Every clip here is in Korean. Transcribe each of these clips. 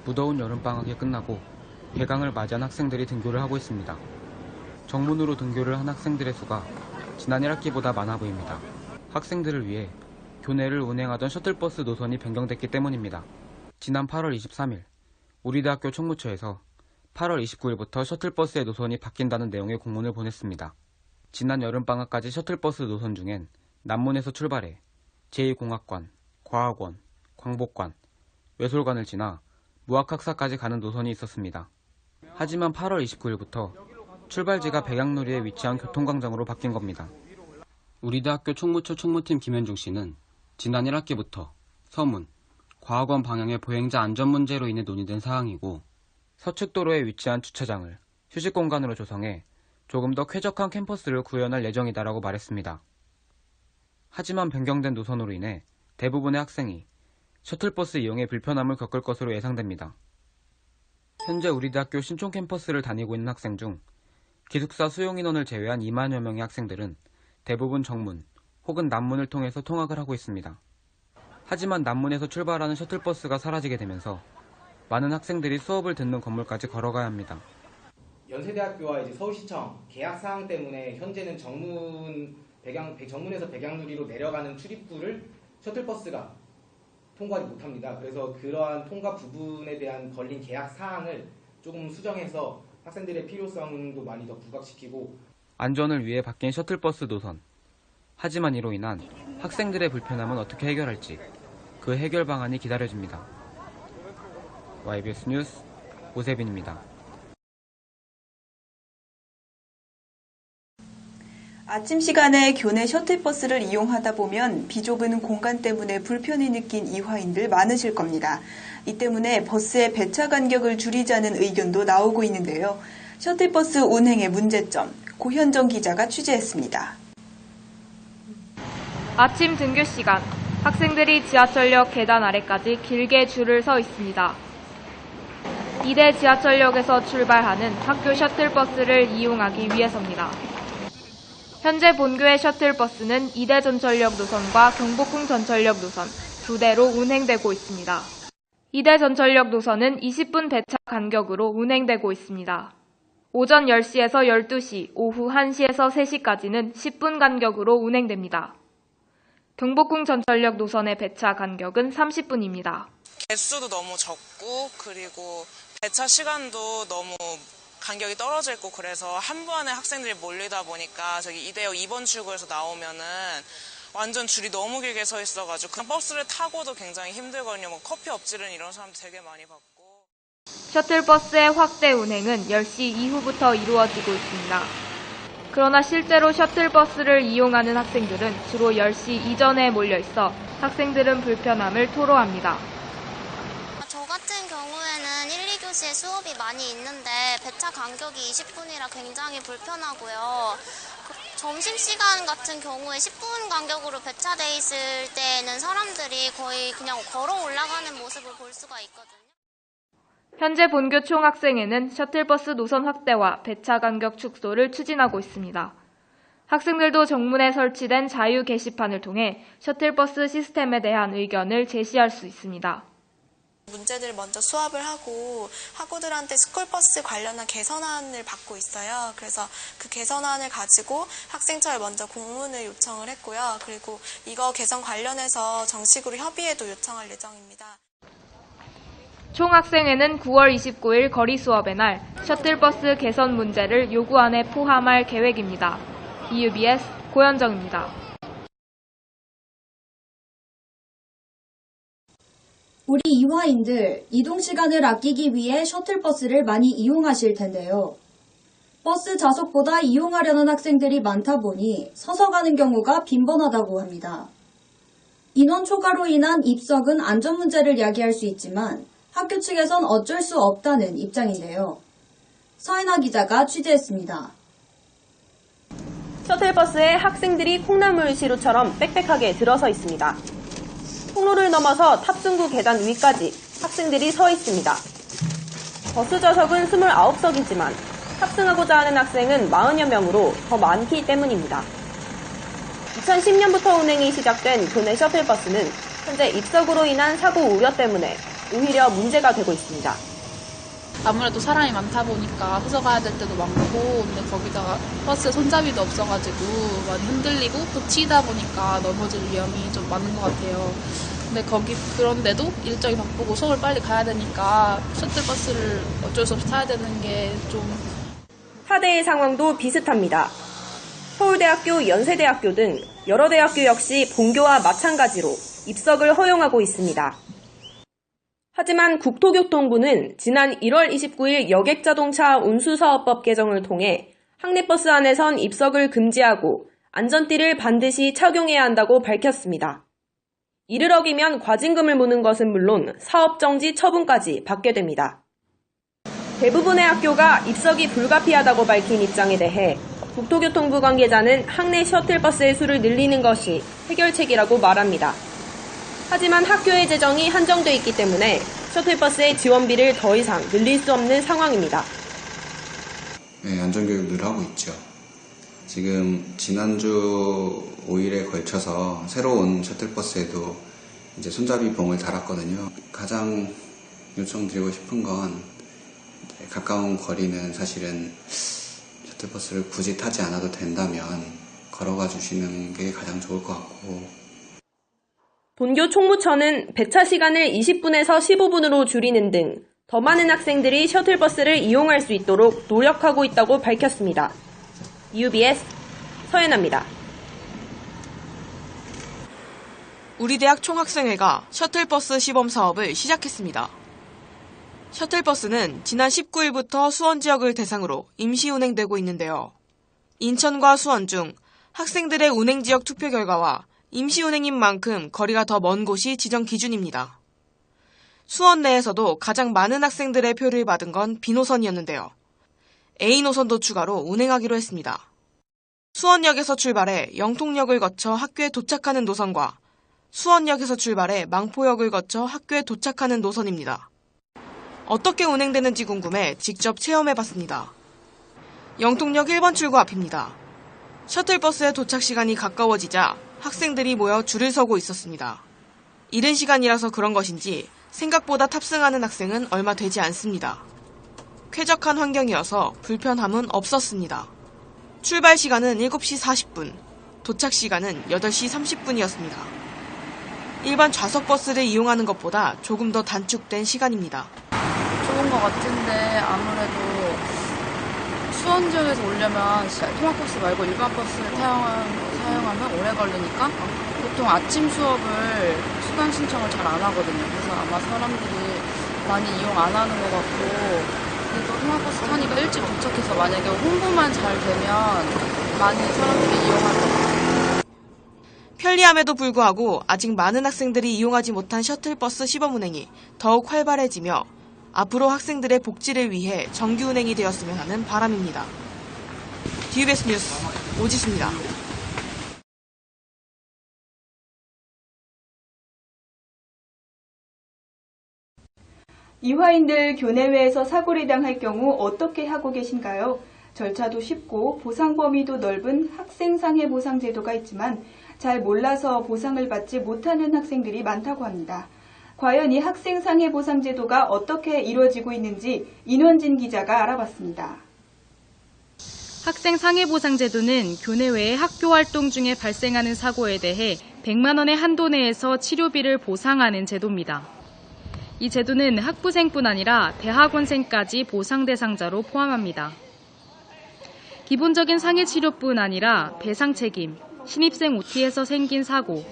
무더운 여름방학이 끝나고 개강을 맞이한 학생들이 등교를 하고 있습니다. 정문으로 등교를 한 학생들의 수가 지난 1학기보다 많아 보입니다. 학생들을 위해 교내를 운행하던 셔틀버스 노선이 변경됐기 때문입니다. 지난 8월 23일 우리 대학교 총무처에서 8월 29일부터 셔틀버스의 노선이 바뀐다는 내용의 공문을 보냈습니다. 지난 여름방학까지 셔틀버스 노선 중엔 남문에서 출발해 제2공학관, 과학원, 광복관, 외솔관을 지나 무학학사까지 가는 노선이 있었습니다. 하지만 8월 29일부터 출발지가 백양누리에 위치한 교통광장으로 바뀐 겁니다. 우리 대학교 총무처 총무팀 김현중 씨는 지난 1학기부터 서문, 과학원 방향의 보행자 안전 문제로 인해 논의된 사항이고 서측도로에 위치한 주차장을 휴식 공간으로 조성해 조금 더 쾌적한 캠퍼스를 구현할 예정이다라고 말했습니다. 하지만 변경된 노선으로 인해 대부분의 학생이 셔틀버스 이용에 불편함을 겪을 것으로 예상됩니다. 현재 우리 대학교 신촌 캠퍼스를 다니고 있는 학생 중 기숙사 수용 인원을 제외한 2만여 명의 학생들은 대부분 정문 혹은 남문을 통해서 통학을 하고 있습니다. 하지만 남문에서 출발하는 셔틀버스가 사라지게 되면서 많은 학생들이 수업을 듣는 건물까지 걸어가야 합니다. 연세대학교와 이제 서울시청 계약 사항 때문에 현재는 정문에서 백양누리로 내려가는 출입구를 셔틀버스가 통과하지 못합니다. 그래서 그러한 통과 부분에 대한 걸린 계약 사항을 조금 수정해서 학생들의 필요성도 많이 더 부각시키고 안전을 위해 바뀐 셔틀버스 노선. 하지만 이로 인한 학생들의 불편함은 어떻게 해결할지 그 해결 방안이 기다려집니다. YBS 뉴스 오세빈입니다. 아침 시간에 교내 셔틀버스를 이용하다 보면 비좁은 공간 때문에 불편히 느낀 이화인들 많으실 겁니다. 이 때문에 버스의 배차 간격을 줄이자는 의견도 나오고 있는데요. 셔틀버스 운행의 문제점, 고현정 기자가 취재했습니다. 아침 등교 시간, 학생들이 지하철역 계단 아래까지 길게 줄을 서 있습니다. 이대 지하철역에서 출발하는 학교 셔틀버스를 이용하기 위해서입니다. 현재 본교의 셔틀버스는 이대 전철역 노선과 경복궁 전철역 노선 두 대로 운행되고 있습니다. 이대 전철역 노선은 20분 배차 간격으로 운행되고 있습니다. 오전 10시에서 12시, 오후 1시에서 3시까지는 10분 간격으로 운행됩니다. 경복궁 전철역 노선의 배차 간격은 30분입니다. 개수도 너무 적고 그리고 배차 시간도 너무 간격이 떨어져 있고 그래서 한 번에 학생들이 몰리다 보니까 저기 이대역 2번 출구에서 나오면은 완전 줄이 너무 길게 서 있어가지고 그냥 버스를 타고도 굉장히 힘들거든요. 뭐 커피 엎지르는 이런 사람도 되게 많이 봤고. 셔틀버스의 확대 운행은 10시 이후부터 이루어지고 있습니다. 그러나 실제로 셔틀버스를 이용하는 학생들은 주로 10시 이전에 몰려 있어 학생들은 불편함을 토로합니다. 저 같은 경우에는 1, 2교시에 수업이 많이 있는데 배차 간격이 20분이라 굉장히 불편하고요. 점심시간 같은 경우에 10분 간격으로 배차돼 있을 때는 사람들이 거의 그냥 걸어 올라가는 모습을 볼 수가 있거든요. 현재 본교 총학생회는 셔틀버스 노선 확대와 배차 간격 축소를 추진하고 있습니다. 학생들도 정문에 설치된 자유 게시판을 통해 셔틀버스 시스템에 대한 의견을 제시할 수 있습니다. 문제들을 먼저 수합을 하고 학우들한테 스쿨버스 관련한 개선안을 받고 있어요. 그래서 그 개선안을 가지고 학생처에 먼저 공문을 요청을 했고요. 그리고 이거 개선 관련해서 정식으로 협의회도 요청할 예정입니다. 총학생회는 9월 29일 거리 수업의 날 셔틀버스 개선 문제를 요구안에 포함할 계획입니다. EUBS 고현정입니다. 우리 이화인들 이동 시간을 아끼기 위해 셔틀버스를 많이 이용하실 텐데요. 버스 좌석보다 이용하려는 학생들이 많다 보니 서서 가는 경우가 빈번하다고 합니다. 인원 초과로 인한 입석은 안전 문제를 야기할 수 있지만 학교 측에선 어쩔 수 없다는 입장인데요. 서인아 기자가 취재했습니다. 셔틀버스에 학생들이 콩나물 시루처럼 빽빽하게 들어서 있습니다. 통로를 넘어서 탑승구 계단 위까지 학생들이 서 있습니다. 버스 좌석은 29석이지만 탑승하고자 하는 학생은 40여 명으로 더 많기 때문입니다. 2010년부터 운행이 시작된 교내 셔틀버스는 현재 입석으로 인한 사고 우려 때문에 오히려 문제가 되고 있습니다. 아무래도 사람이 많다 보니까 서서 가야 될 때도 많고, 근데 거기다가 버스 손잡이도 없어가지고 많이 흔들리고 또 치다 보니까 넘어질 위험이 좀 많은 것 같아요. 근데 그런데도 일정이 바쁘고 수업을 빨리 가야 되니까 셔틀버스를 어쩔 수 없이 타야 되는 게 좀. 타대의 상황도 비슷합니다. 서울대학교, 연세대학교 등 여러 대학교 역시 본교와 마찬가지로 입석을 허용하고 있습니다. 하지만 국토교통부는 지난 1월 29일 여객자동차 운수사업법 개정을 통해 학내버스 안에선 입석을 금지하고 안전띠를 반드시 착용해야 한다고 밝혔습니다. 이를 어기면 과징금을 무는 것은 물론 사업정지 처분까지 받게 됩니다. 대부분의 학교가 입석이 불가피하다고 밝힌 입장에 대해 국토교통부 관계자는 학내 셔틀버스의 수를 늘리는 것이 해결책이라고 말합니다. 하지만 학교의 재정이 한정돼 있기 때문에 셔틀버스의 지원비를 더 이상 늘릴 수 없는 상황입니다. 네, 안전교육 늘 하고 있죠. 지금 지난주 5일에 걸쳐서 새로운 셔틀버스에도 이제 손잡이 봉을 달았거든요. 가장 요청드리고 싶은 건 가까운 거리는 사실은 셔틀버스를 굳이 타지 않아도 된다면 걸어가 주시는 게 가장 좋을 것 같고, 본교 총무처는 배차 시간을 20분에서 15분으로 줄이는 등 더 많은 학생들이 셔틀버스를 이용할 수 있도록 노력하고 있다고 밝혔습니다. UBS 서예나입니다. 우리 대학 총학생회가 셔틀버스 시범 사업을 시작했습니다. 셔틀버스는 지난 19일부터 수원 지역을 대상으로 임시 운행되고 있는데요. 인천과 수원 중 학생들의 운행 지역 투표 결과와 임시 운행인 만큼 거리가 더 먼 곳이 지정 기준입니다. 수원 내에서도 가장 많은 학생들의 표를 받은 건 B노선이었는데요. A노선도 추가로 운행하기로 했습니다. 수원역에서 출발해 영통역을 거쳐 학교에 도착하는 노선과 수원역에서 출발해 망포역을 거쳐 학교에 도착하는 노선입니다. 어떻게 운행되는지 궁금해 직접 체험해봤습니다. 영통역 1번 출구 앞입니다. 셔틀버스의 도착 시간이 가까워지자 학생들이 모여 줄을 서고 있었습니다. 이른 시간이라서 그런 것인지 생각보다 탑승하는 학생은 얼마 되지 않습니다. 쾌적한 환경이어서 불편함은 없었습니다. 출발 시간은 7시 40분, 도착 시간은 8시 30분이었습니다. 일반 좌석버스를 이용하는 것보다 조금 더 단축된 시간입니다. 좋은 것 같은데 아무래도 수원 지역에서 오려면 통학버스 말고 일반 버스를 사용하면 오래 걸리니까 보통 아침 수업을 수강 신청을 잘 안 하거든요. 그래서 아마 사람들이 많이 이용 안 하는 것 같고, 근데 또 통학버스 타니까 일찍 도착해서 만약에 홍보만 잘 되면 많이 사람들이 이용할 것 같아요. 편리함에도 불구하고 아직 많은 학생들이 이용하지 못한 셔틀버스 시범 운행이 더욱 활발해지며 앞으로 학생들의 복지를 위해 정규 운행이 되었으면 하는 바람입니다. DBS 뉴스 오지수입니다. 이화인들 교내외에서 사고를 당할 경우 어떻게 하고 계신가요? 절차도 쉽고 보상 범위도 넓은 학생상해 보상 제도가 있지만 잘 몰라서 보상을 받지 못하는 학생들이 많다고 합니다. 과연 이 학생상해 보상 제도가 어떻게 이루어지고 있는지 인원진 기자가 알아봤습니다. 학생상해보상제도는 교내외의 학교활동 중에 발생하는 사고에 대해 100만 원의 한도 내에서 치료비를 보상하는 제도입니다. 이 제도는 학부생뿐 아니라 대학원생까지 보상 대상자로 포함합니다. 기본적인 상해 치료뿐 아니라 배상 책임, 신입생 OT에서 생긴 사고,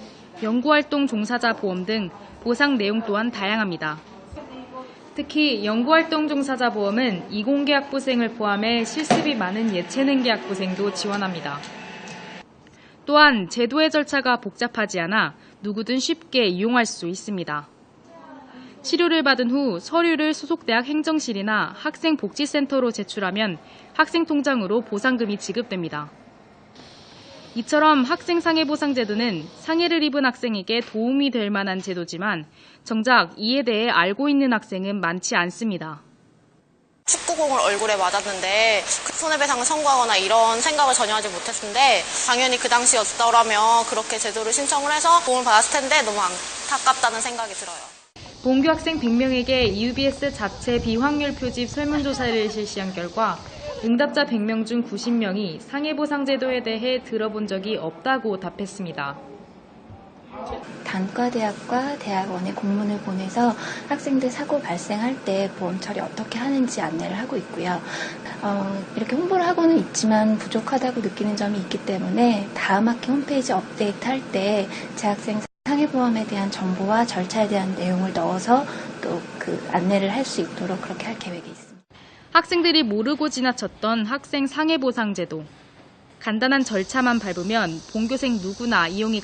연구활동 종사자 보험 등 보상 내용 또한 다양합니다. 특히 연구활동 종사자 보험은 이공계 학부생을 포함해 실습이 많은 예체능계 학부생도 지원합니다. 또한 제도의 절차가 복잡하지 않아 누구든 쉽게 이용할 수 있습니다. 치료를 받은 후 서류를 소속대학 행정실이나 학생복지센터로 제출하면 학생 통장으로 보상금이 지급됩니다. 이처럼 학생상해보상제도는 상해를 입은 학생에게 도움이 될 만한 제도지만 정작 이에 대해 알고 있는 학생은 많지 않습니다. 축구공을 얼굴에 맞았는데 손해배상을 청구하거나 이런 생각을 전혀 하지 못했는데 당연히 그 당시였더라면 그렇게 제도를 신청을 해서 도움을 받았을 텐데 너무 안타깝다는 생각이 들어요. 본교 학생 100명에게 EUBS 자체 비확률 표집 설문조사를 실시한 결과 응답자 100명 중 90명이 상해보상제도에 대해 들어본 적이 없다고 답했습니다. 단과대학과 대학원에 공문을 보내서 학생들 사고 발생할 때 보험 처리 어떻게 하는지 안내를 하고 있고요. 이렇게 홍보를 하고는 있지만 부족하다고 느끼는 점이 있기 때문에 다음 학기 홈페이지 업데이트 할 때 재학생 상해보험에 대한 정보와 절차에 대한 내용을 넣어서 또 그 안내를 할 수 있도록 그렇게 할 계획이 있습니다. 학생들이 모르고 지나쳤던 학생 상해보상제도. 간단한 절차만 밟으면 본교생 누구나 이용이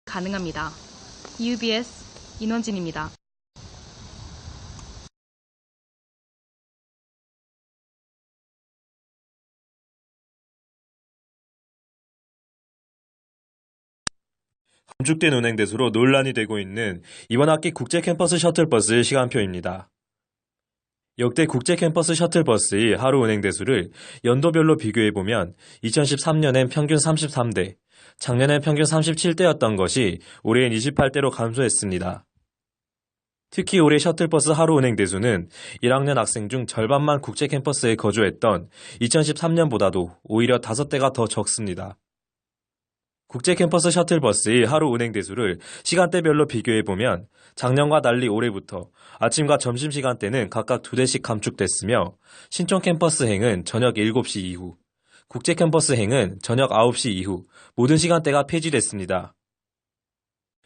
가능합니다. EUBS 인원진입니다. 감축된 운행 대수로 논란이 되고 있는 이번 학기 국제 캠퍼스 셔틀버스의 시간표입니다. 역대 국제 캠퍼스 셔틀버스의 하루 운행 대수를 연도별로 비교해보면 2013년엔 평균 33대, 작년엔 평균 37대였던 것이 올해엔 28대로 감소했습니다. 특히 올해 셔틀버스 하루 운행 대수는 1학년 학생 중 절반만 국제 캠퍼스에 거주했던 2013년보다도 오히려 5대가 더 적습니다. 국제 캠퍼스 셔틀버스의 하루 운행 대수를 시간대별로 비교해보면 작년과 달리 올해부터 아침과 점심시간대는 각각 2대씩 감축됐으며 신촌 캠퍼스행은 저녁 7시 이후, 국제 캠퍼스행은 저녁 9시 이후 모든 시간대가 폐지됐습니다.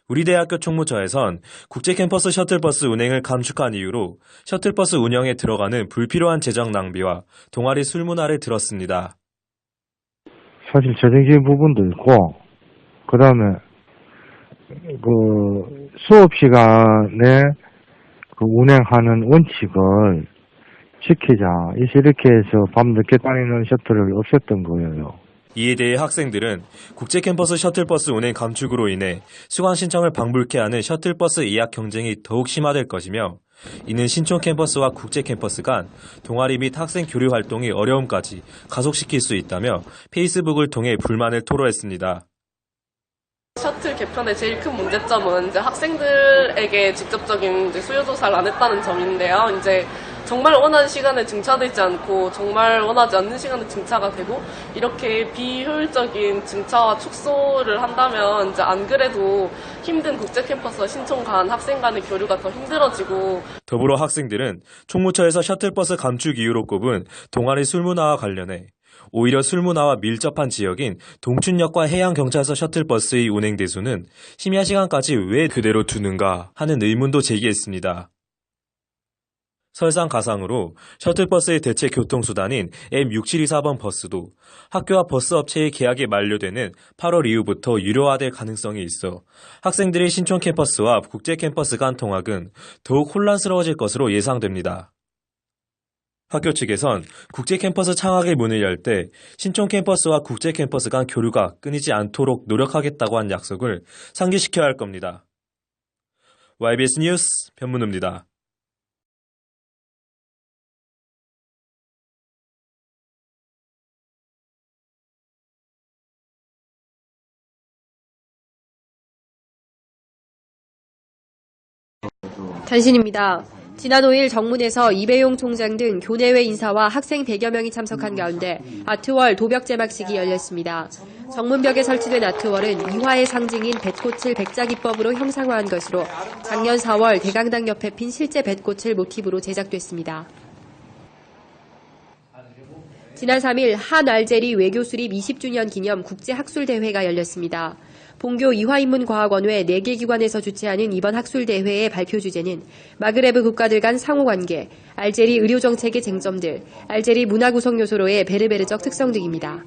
우리 대학교 총무처에선 국제 캠퍼스 셔틀버스 운행을 감축한 이유로 셔틀버스 운영에 들어가는 불필요한 재정 낭비와 동아리 술 문화를 들었습니다. 사실 재정적인 부분도 있고 그 다음에 수업 시간에 운행하는 원칙을 지키자. 이렇게 해서 밤늦게 다니는 셔틀을 없앴던 거예요. 이에 대해 학생들은 국제 캠퍼스 셔틀버스 운행 감축으로 인해 수강 신청을 방불케 하는 셔틀버스 예약 경쟁이 더욱 심화될 것이며 이는 신촌 캠퍼스와 국제 캠퍼스 간 동아리 및 학생 교류 활동의 어려움까지 가속시킬 수 있다며 페이스북을 통해 불만을 토로했습니다. 셔틀 개편의 제일 큰 문제점은 이제 학생들에게 직접적인 수요 조사를 안 했다는 점인데요. 이제 정말 원하는 시간에 증차되지 않고 정말 원하지 않는 시간에 증차가 되고 이렇게 비효율적인 증차와 축소를 한다면 이제 안 그래도 힘든 국제 캠퍼스와 신촌 간 학생 간의 교류가 더 힘들어지고 더불어 학생들은 총무처에서 셔틀버스 감축 이유로 꼽은 동아리 술문화와 관련해 오히려 술문화와 밀접한 지역인 동춘역과 해양경찰서 셔틀버스의 운행 대수는 심야 시간까지 왜 그대로 두는가 하는 의문도 제기했습니다. 설상가상으로 셔틀버스의 대체 교통수단인 M6724번 버스도 학교와 버스업체의 계약이 만료되는 8월 이후부터 유료화될 가능성이 있어 학생들의 신촌 캠퍼스와 국제 캠퍼스 간 통학은 더욱 혼란스러워질 것으로 예상됩니다. 학교 측에선 국제 캠퍼스 창학의 문을 열 때 신촌 캠퍼스와 국제 캠퍼스 간 교류가 끊이지 않도록 노력하겠다고 한 약속을 상기시켜야 할 겁니다. YBS 뉴스 변문우입니다. 단신입니다. 지난 5일 정문에서 이배용 총장 등 교내외 인사와 학생 100여 명이 참석한 가운데 아트월 도벽 제막식이 열렸습니다. 정문벽에 설치된 아트월은 이화의 상징인 뱃꽃을 백자기법으로 형상화한 것으로 작년 4월 대강당 옆에 핀 실제 뱃꽃을 모티브로 제작됐습니다. 지난 3일 한알제리 외교 수립 20주년 기념 국제학술대회가 열렸습니다. 본교 이화인문과학원회 4개 기관에서 주최하는 이번 학술대회의 발표 주제는 마그레브 국가들 간 상호관계, 알제리 의료정책의 쟁점들, 알제리 문화구성 요소로의 베르베르적 특성 등입니다.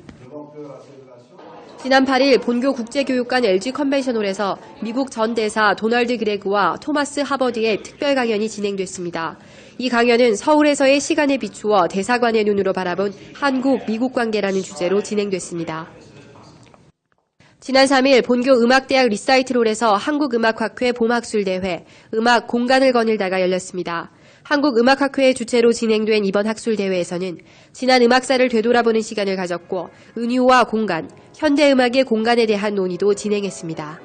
지난 8일 본교 국제교육관 LG 컨벤션홀에서 미국 전 대사 도널드 그레그와 토마스 하버드의 특별 강연이 진행됐습니다. 이 강연은 서울에서의 시간에 비추어 대사관의 눈으로 바라본 한국-미국 관계라는 주제로 진행됐습니다. 지난 3일 본교 음악대학 리사이틀홀에서 한국음악학회 봄학술대회, 음악 공간을 거닐다가 열렸습니다. 한국음악학회의 주최로 진행된 이번 학술대회에서는 지난 음악사를 되돌아보는 시간을 가졌고 은유와 공간, 현대음악의 공간에 대한 논의도 진행했습니다.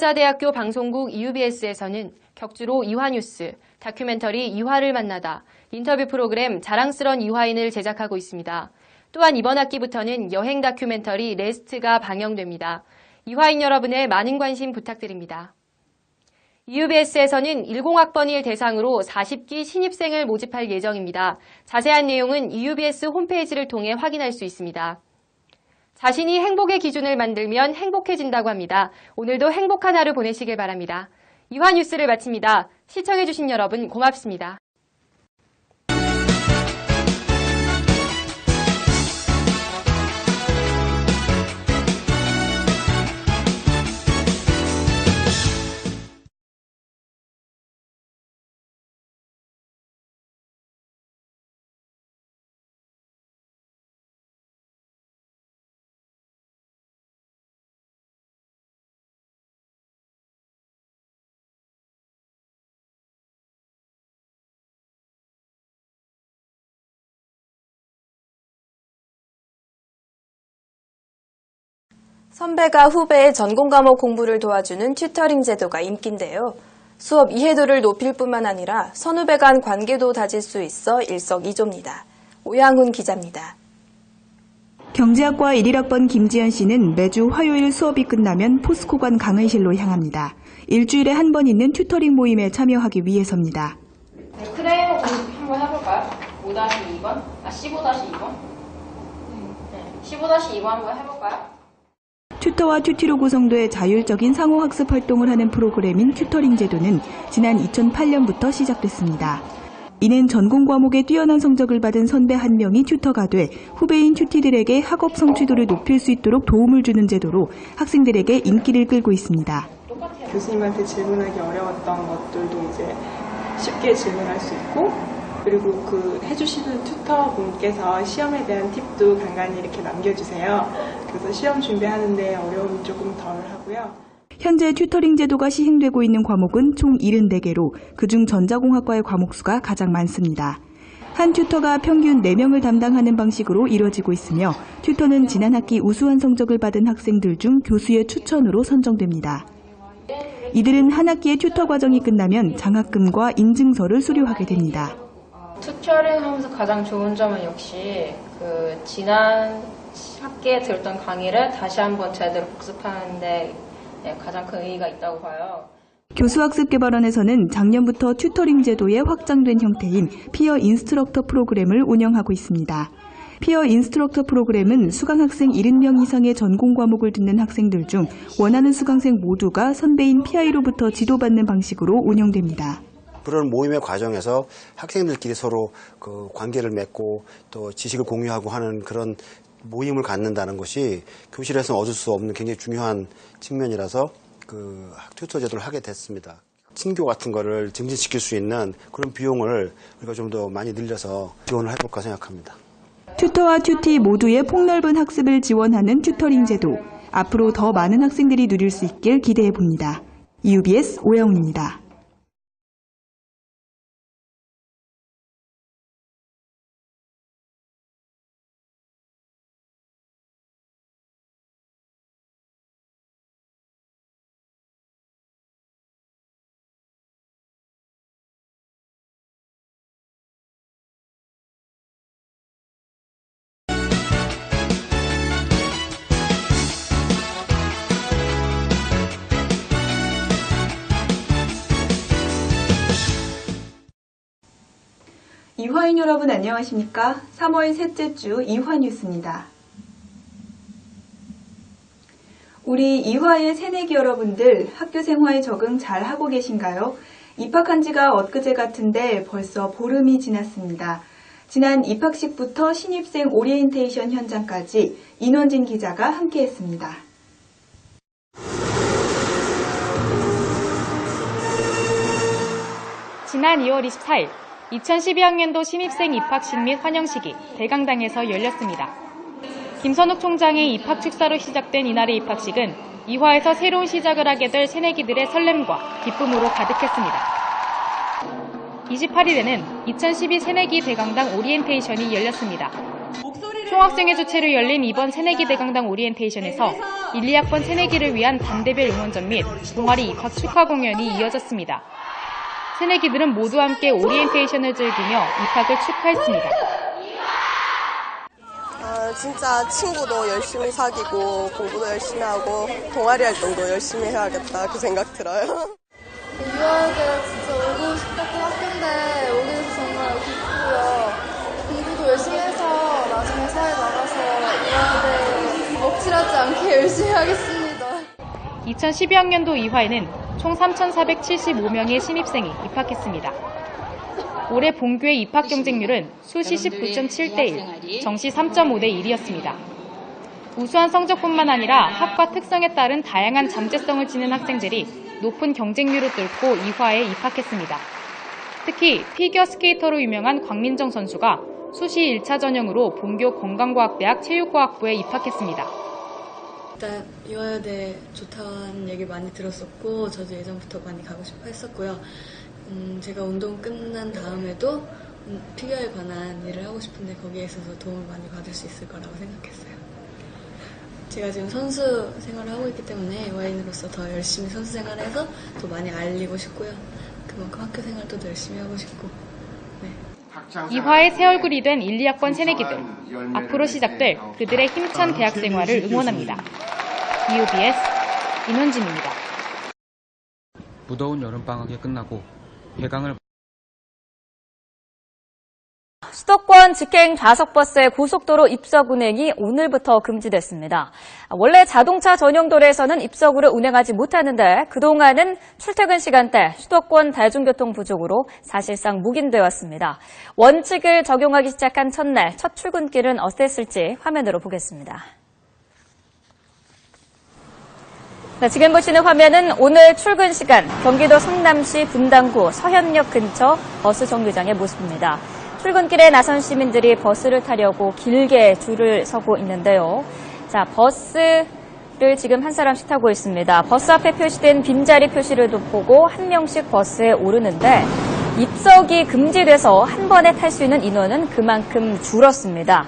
이화여자대학교 방송국 EUBS에서는 격주로 이화뉴스, 다큐멘터리 이화를 만나다, 인터뷰 프로그램 자랑스런 이화인을 제작하고 있습니다. 또한 이번 학기부터는 여행 다큐멘터리 레스트가 방영됩니다. 이화인 여러분의 많은 관심 부탁드립니다. EUBS에서는 10학번일 대상으로 40기 신입생을 모집할 예정입니다. 자세한 내용은 EUBS 홈페이지를 통해 확인할 수 있습니다. 자신이 행복의 기준을 만들면 행복해진다고 합니다. 오늘도 행복한 하루 보내시길 바랍니다. 이화뉴스를 마칩니다. 시청해주신 여러분 고맙습니다. 선배가 후배의 전공 과목 공부를 도와주는 튜터링 제도가 인기인데요. 수업 이해도를 높일 뿐만 아니라 선후배 간 관계도 다질 수 있어 일석이조입니다. 오양훈 기자입니다. 경제학과 11학번 김지연 씨는 매주 화요일 수업이 끝나면 포스코관 강의실로 향합니다. 일주일에 한 번 있는 튜터링 모임에 참여하기 위해서입니다. 네, 크레용 한번 해볼까요? 5-2번? 15-2번? 네, 15-2번 한번 해볼까요? 튜터와 튜티로 구성돼 자율적인 상호학습 활동을 하는 프로그램인 튜터링 제도는 지난 2008년부터 시작됐습니다. 이는 전공 과목에 뛰어난 성적을 받은 선배 한 명이 튜터가 돼 후배인 튜티들에게 학업 성취도를 높일 수 있도록 도움을 주는 제도로 학생들에게 인기를 끌고 있습니다. 교수님한테 질문하기 어려웠던 것들도 이제 쉽게 질문할 수 있고, 그리고 그 해주시는 튜터분께서 시험에 대한 팁도 간간히 이렇게 남겨주세요. 그래서 시험 준비하는데 어려움이 조금 덜 하고요. 현재 튜터링 제도가 시행되고 있는 과목은 총 74개로 그중 전자공학과의 과목 수가 가장 많습니다. 한 튜터가 평균 4명을 담당하는 방식으로 이뤄지고 있으며 튜터는 지난 학기 우수한 성적을 받은 학생들 중 교수의 추천으로 선정됩니다. 이들은 한 학기의 튜터 과정이 끝나면 장학금과 인증서를 수료하게 됩니다. 튜터링 하면서 가장 좋은 점은 역시 지난 학기에 들었던 강의를 다시 한번 제대로 복습하는데 가장 큰 의의가 있다고 봐요. 교수학습개발원에서는 작년부터 튜터링 제도의 확장된 형태인 피어 인스트럭터 프로그램을 운영하고 있습니다. 피어 인스트럭터 프로그램은 수강학생 70명 이상의 전공 과목을 듣는 학생들 중 원하는 수강생 모두가 선배인 PI로부터 지도받는 방식으로 운영됩니다. 그런 모임의 과정에서 학생들끼리 서로 그 관계를 맺고 또 지식을 공유하고 하는 그런 모임을 갖는다는 것이 교실에서는 얻을 수 없는 굉장히 중요한 측면이라서 그 튜터 제도를 하게 됐습니다. 친교 같은 거를 증진시킬 수 있는 그런 비용을 우리가 좀 더 많이 늘려서 지원을 해볼까 생각합니다. 튜터와 튜티 모두의 폭넓은 학습을 지원하는 튜터링 제도. 앞으로 더 많은 학생들이 누릴 수 있길 기대해 봅니다. EUBS 오영훈입니다. 이화인 여러분 안녕하십니까? 3월 셋째 주 이화뉴스입니다. 우리 이화의 새내기 여러분들 학교 생활 적응 잘 하고 계신가요? 입학한 지가 엊그제 같은데 벌써 보름이 지났습니다. 지난 입학식부터 신입생 오리엔테이션 현장까지 인원진 기자가 함께했습니다. 지난 2월 24일 2012학년도 신입생 입학식 및 환영식이 대강당에서 열렸습니다. 김선욱 총장의 입학 축사로 시작된 이날의 입학식은 이화에서 새로운 시작을 하게 될 새내기들의 설렘과 기쁨으로 가득했습니다. 28일에는 2012 새내기 대강당 오리엔테이션이 열렸습니다. 총학생회 주최로 열린 이번 새내기 대강당 오리엔테이션에서 1, 2학번 새내기를 위한 단대별 응원전 및 동아리 입학 축하 공연이 이어졌습니다. 새내기들은 모두 함께 오리엔테이션을 즐기며 입학을 축하했습니다. 진짜 친구도 열심히 사귀고 공부도 열심히 하고 동아리 활동도 열심히 해야겠다 그 생각 들어요. 유아대가 진짜 오고 싶었던 학교인데 오게 돼서 정말 기쁘고요. 공부도 열심히 해서 나중에 사회 나가서 유아대 먹칠하지 않게 열심히 하겠습니다. 2012학년도 이화에는 총 3,475명의 신입생이 입학했습니다. 올해 본교의 입학 경쟁률은 수시 19.7대 1, 정시 3.5대 1이었습니다. 우수한 성적뿐만 아니라 학과 특성에 따른 다양한 잠재성을 지닌 학생들이 높은 경쟁률을 뚫고 이화에 입학했습니다. 특히 피겨스케이터로 유명한 광민정 선수가 수시 1차 전형으로 본교 건강과학대학 체육과학부에 입학했습니다. 일단 이화여대 좋다는 얘기 많이 들었었고 저도 예전부터 많이 가고 싶어 했었고요. 제가 운동 끝난 다음에도 피겨에 관한 일을 하고 싶은데 거기에 있어서 도움을 많이 받을 수 있을 거라고 생각했어요. 제가 지금 선수 생활을 하고 있기 때문에 이화인으로서 더 열심히 선수 생활을 해서 더 많이 알리고 싶고요. 그만큼 학교 생활도 더 열심히 하고 싶고. 이화의 새 얼굴이 된 1, 2학번 새내기들. 앞으로 시작될 그들의 힘찬 대학 생활을 응원합니다. EOBS 임현진입니다. 무더운 여름방학이 끝나고 폐강을 수도권 직행 좌석버스의 고속도로 입석 운행이 오늘부터 금지됐습니다. 원래 자동차 전용 도로에서는 입석으로 운행하지 못하는데 그동안은 출퇴근 시간대 수도권 대중교통 부족으로 사실상 묵인되었습니다. 원칙을 적용하기 시작한 첫날 첫 출근길은 어땠을지 화면으로 보겠습니다. 지금 보시는 화면은 오늘 출근 시간 경기도 성남시 분당구 서현역 근처 버스 정류장의 모습입니다. 출근길에 나선 시민들이 버스를 타려고 길게 줄을 서고 있는데요. 자, 버스를 지금 한 사람씩 타고 있습니다. 버스 앞에 표시된 빈자리 표시를 보고 한 명씩 버스에 오르는데 입석이 금지돼서 한 번에 탈 수 있는 인원은 그만큼 줄었습니다.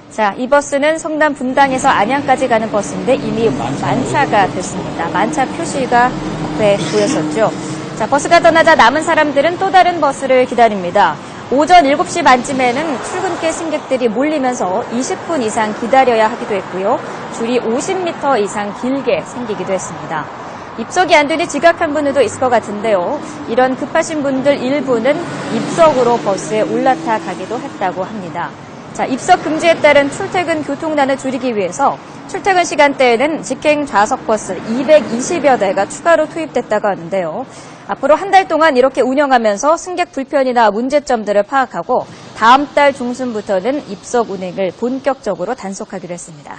자, 이 버스는 성남 분당에서 안양까지 가는 버스인데 이미 만차가 됐습니다. 만차 표시가 앞에 보였었죠. 자, 버스가 떠나자 남은 사람들은 또 다른 버스를 기다립니다. 오전 7시 반쯤에는 출근길 승객들이 몰리면서 20분 이상 기다려야 하기도 했고요. 줄이 50m 이상 길게 생기기도 했습니다. 입석이 안 되니 지각한 분들도 있을 것 같은데요. 이런 급하신 분들 일부는 입석으로 버스에 올라타 가기도 했다고 합니다. 자, 입석 금지에 따른 출퇴근 교통난을 줄이기 위해서 출퇴근 시간대에는 직행 좌석버스 220여 대가 추가로 투입됐다고 하는데요. 앞으로 한 달 동안 이렇게 운영하면서 승객 불편이나 문제점들을 파악하고 다음 달 중순부터는 입석 운행을 본격적으로 단속하기로 했습니다.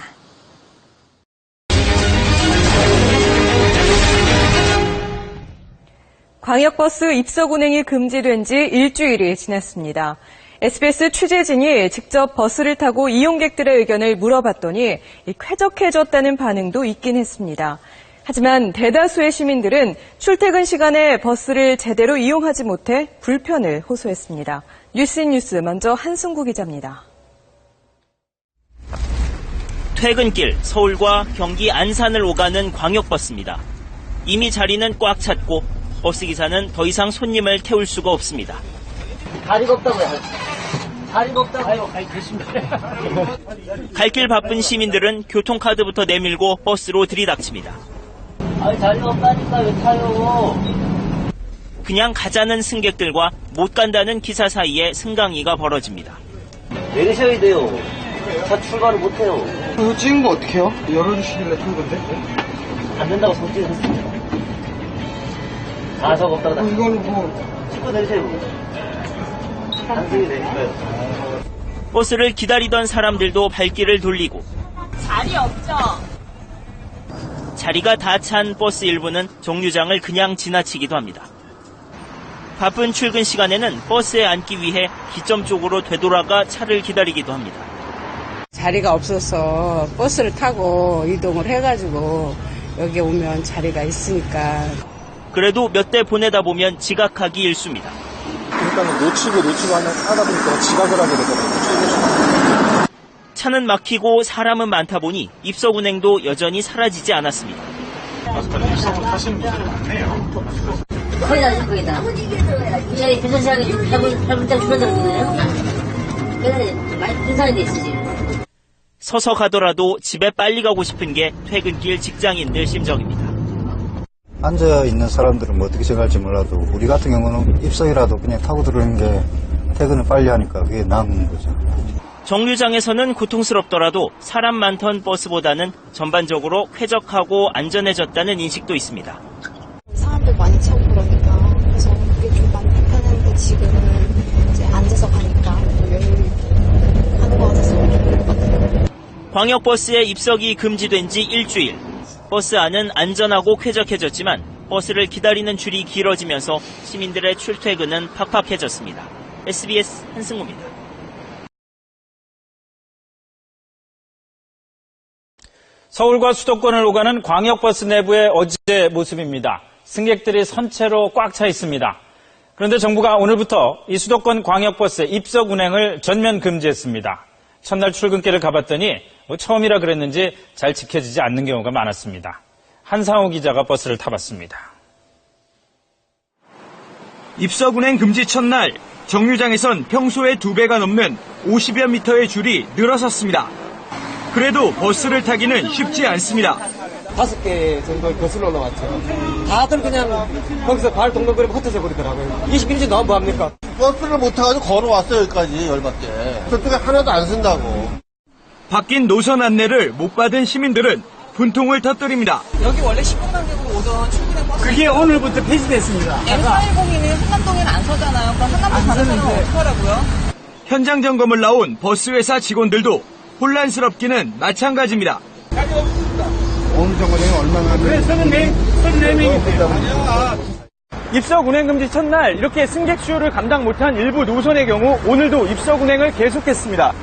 광역버스 입석 운행이 금지된 지 일주일이 지났습니다. SBS 취재진이 직접 버스를 타고 이용객들의 의견을 물어봤더니 쾌적해졌다는 반응도 있긴 했습니다. 하지만 대다수의 시민들은 출퇴근 시간에 버스를 제대로 이용하지 못해 불편을 호소했습니다. 뉴스 먼저 한승구 기자입니다. 퇴근길 서울과 경기 안산을 오가는 광역버스입니다. 이미 자리는 꽉 찼고 버스기사는 더 이상 손님을 태울 수가 없습니다. 다리가 없다고요. 다리가 없다고요. 갈 길 바쁜 시민들은 교통카드부터 내밀고 버스로 들이닥칩니다. 다리가 없다니까 왜 타요? 그냥 가자는 승객들과 못 간다는 기사 사이에 승강이가 벌어집니다. 내리셔야 돼요. 차 출발을 못해요. 이거 찍은 거 어떻게 해요? 열어주시길래 튼 건데? 안 된다고 손 찍으셨어요. 좌석 없다고. 이건 뭐. 찍고 내리세요. 단순히 내리세요. 버스를 기다리던 사람들도 발길을 돌리고 자리 없죠? 자리가 다 찬 버스 일부는 정류장을 그냥 지나치기도 합니다. 바쁜 출근 시간에는 버스에 앉기 위해 기점 쪽으로 되돌아가 차를 기다리기도 합니다. 자리가 없어서 버스를 타고 이동을 해가지고 여기 오면 자리가 있으니까. 그래도 몇 대 보내다 보면 지각하기 일쑤입니다. 일단은 놓치고 하다 보니까 지각을 하게 되더라고요. 차는 막히고 사람은 많다 보니 입석 운행도 여전히 사라지지 않았습니다. 입석으로 타시는 분들이 많네요. 거의 다 거기다. 이 교통시간이 8분짜리 줄어들었거든요. 그래서 많이 분산이 돼 있어 지금. 서서 가더라도 집에 빨리 가고 싶은 게 퇴근길 직장인들 심정입니다. 앉아있는 사람들은 뭐 어떻게 생각할지 몰라도 우리 같은 경우는 입석이라도 그냥 타고 들어오는 게 퇴근을 빨리 하니까 그게 나은 거죠. 정류장에서는 고통스럽더라도 사람 많던 버스보다는 전반적으로 쾌적하고 안전해졌다는 인식도 있습니다. 사람들 많이 차고 그러니까 그래서 그게 좀 많이 불편했는데 지금은 이제 앉아서 가니까 여유를 하는 것 같아서 좋은 것 같아요. 광역버스의 입석이 금지된 지 일주일. 버스 안은 안전하고 쾌적해졌지만 버스를 기다리는 줄이 길어지면서 시민들의 출퇴근은 팍팍해졌습니다. SBS 한승우입니다. 서울과 수도권을 오가는 광역버스 내부의 어제 모습입니다. 승객들이 선체로 꽉 차 있습니다. 그런데 정부가 오늘부터 이 수도권 광역버스 입석 운행을 전면 금지했습니다. 첫날 출근길을 가봤더니 처음이라 그랬는지 잘 지켜지지 않는 경우가 많았습니다. 한상호 기자가 버스를 타봤습니다. 입석 운행 금지 첫날 정류장에선 평소의 2배가 넘는 50여 미터의 줄이 늘어섰습니다. 그래도 버스를 타기는 쉽지 않습니다. 5개 정도 거슬러 올라왔죠. 다들 그냥 거기서 발 동동거리고 흩어져 버리더라고요. 20분째 나면 뭐합니까? 버스를 못 타가지고 걸어왔어요, 여기까지 열받게. 저쪽에 하나도 안 쓴다고. 바뀐 노선 안내를 못 받은 시민들은 분통을 터뜨립니다. 여기 원래 10분 간격으로 오던 출근의 버스. 그게 오늘부터 폐지됐습니다. M410이는 한남동에는 안 서잖아요. 그럼 한남동 가는 사람은 어떡하라고요? 현장 점검을 나온 버스 회사 직원들도 혼란스럽기는 마찬가지입니다. 오늘 정거장이 얼마나 그래, 34명인데요. 입석 운행 금지 첫날 이렇게 승객 수요를 감당 못한 일부 노선의 경우 오늘도 입석 운행을 계속했습니다.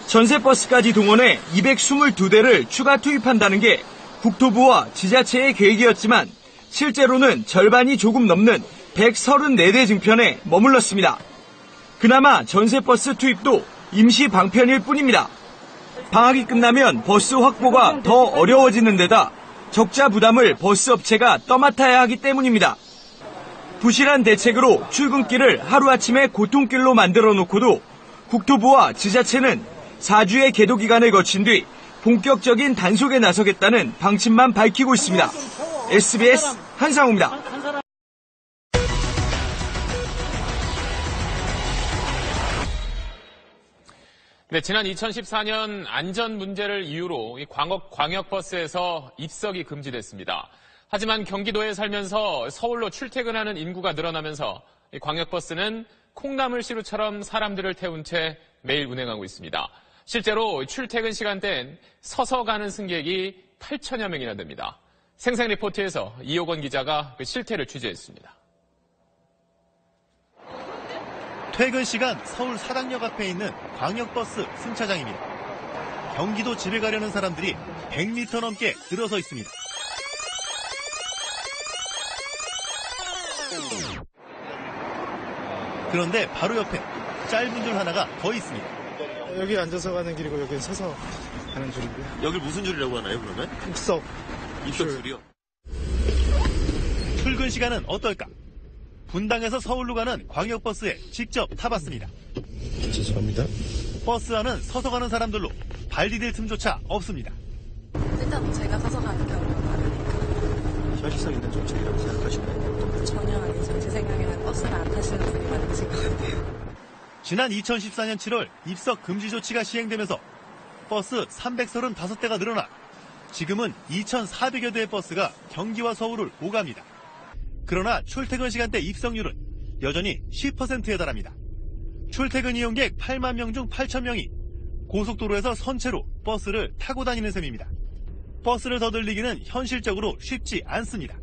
전세버스까지 동원해 222대를 추가 투입한다는 게 국토부와 지자체의 계획이었지만 실제로는 절반이 조금 넘는 134대 증편에 머물렀습니다. 그나마 전세버스 투입도 임시 방편일 뿐입니다. 방학이 끝나면 버스 확보가 더 어려워지는 데다 적자 부담을 버스 업체가 떠맡아야 하기 때문입니다. 부실한 대책으로 출근길을 하루아침에 고통길로 만들어 놓고도 국토부와 지자체는 4주의 계도 기간을 거친 뒤 본격적인 단속에 나서겠다는 방침만 밝히고 있습니다. SBS 한상우입니다. 네, 지난 2014년 안전 문제를 이유로 이 광역버스에서 입석이 금지됐습니다. 하지만 경기도에 살면서 서울로 출퇴근하는 인구가 늘어나면서 이 광역버스는 콩나물시루처럼 사람들을 태운 채 매일 운행하고 있습니다. 실제로 출퇴근 시간대엔 서서 가는 승객이 8천여 명이나 됩니다. 생생리포트에서 이호건 기자가 그 실태를 취재했습니다. 퇴근 시간 서울 사당역 앞에 있는 광역버스 승차장입니다. 경기도 집에 가려는 사람들이 100m 넘게 늘어서 있습니다. 그런데 바로 옆에 짧은 줄 하나가 더 있습니다. 여기 앉아서 가는 길이고 여기는 서서 가는 줄이고요. 여길 무슨 줄이라고 하나요, 그러면? 입석 줄이요. 출근 시간은 어떨까? 분당에서 서울로 가는 광역버스에 직접 타봤습니다. 죄송합니다. 버스 안은 서서 가는 사람들로 발 디딜 틈조차 없습니다. 일단 제가 서서 가는 경우가 많으니까. 현실성 있는 정책이라고 생각하시나요? 전혀 아니죠. 제 생각에는 버스를 안 타시는 분이 많으실 것 같아요. 지난 2014년 7월 입석 금지 조치가 시행되면서 버스 335대가 늘어나 지금은 2,400여 대의 버스가 경기와 서울을 오갑니다. 그러나 출퇴근 시간대 입석률은 여전히 10%에 달합니다. 출퇴근 이용객 8만 명 중 8천 명이 고속도로에서 선체로 버스를 타고 다니는 셈입니다. 버스를 더 들리기는 현실적으로 쉽지 않습니다.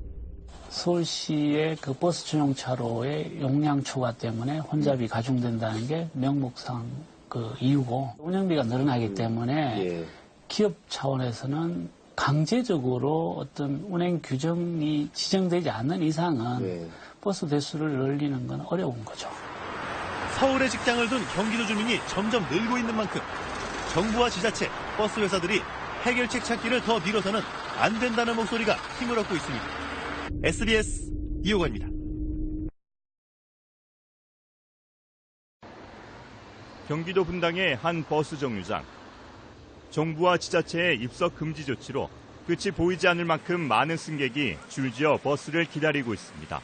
서울시의 그 버스 전용차로의 용량 초과 때문에 혼잡이 가중된다는 게 명목상 그 이유고, 운영비가 늘어나기 때문에 기업 차원에서는 강제적으로 어떤 운행 규정이 지정되지 않는 이상은 버스 대수를 늘리는 건 어려운 거죠. 서울에 직장을 둔 경기도 주민이 점점 늘고 있는 만큼 정부와 지자체, 버스 회사들이 해결책 찾기를 더 미뤄서는 안 된다는 목소리가 힘을 얻고 있습니다. SBS 이호건입니다. 경기도 분당의 한 버스 정류장. 정부와 지자체의 입석 금지 조치로 끝이 보이지 않을 만큼 많은 승객이 줄지어 버스를 기다리고 있습니다.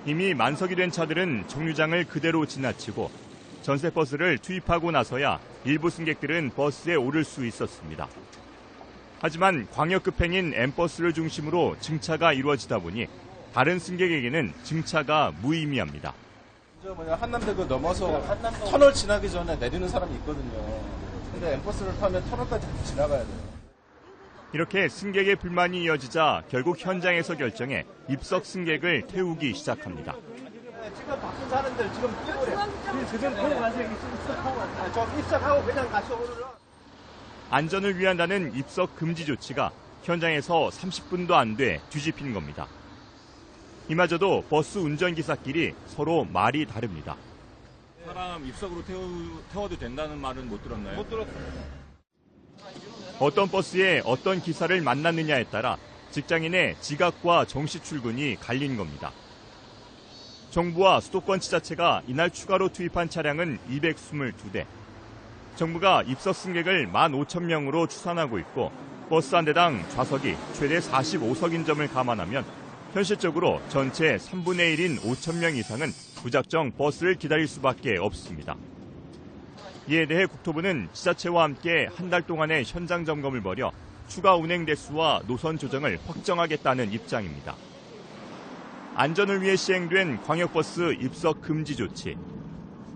이미 만석이 된 차들은 정류장을 그대로 지나치고 전세버스를 투입하고 나서야 일부 승객들은 버스에 오를 수 있었습니다. 하지만 광역급행인 M버스를 중심으로 증차가 이루어지다 보니 다른 승객에게는 증차가 무의미합니다. 한남대교 넘어서 터널 지나기 전에 내리는 사람이 있거든요. 근데 M버스를 타면 터널까지 지나가야 돼요. 이렇게 승객의 불만이 이어지자 결국 현장에서 결정해 입석 승객을 태우기 시작합니다. 지금 박수 사람들 지금 그대로 보고 가세요. 입석하고 그냥 가시오르라. 안전을 위한다는 입석 금지 조치가 현장에서 30분도 안 돼 뒤집힌 겁니다. 이마저도 버스 운전기사끼리 서로 말이 다릅니다. 사람 입석으로 태워도 된다는 말은 못 들었나요? 못 들었어요. 어떤 버스에 어떤 기사를 만났느냐에 따라 직장인의 지각과 정시 출근이 갈린 겁니다. 정부와 수도권 지자체가 이날 추가로 투입한 차량은 222대. 정부가 입석 승객을 15,000명으로 추산하고 있고 버스 한 대당 좌석이 최대 45석인 점을 감안하면 현실적으로 전체 3분의 1인 5,000명 이상은 무작정 버스를 기다릴 수밖에 없습니다. 이에 대해 국토부는 지자체와 함께 한 달 동안의 현장 점검을 벌여 추가 운행 대수와 노선 조정을 확정하겠다는 입장입니다. 안전을 위해 시행된 광역버스 입석 금지 조치.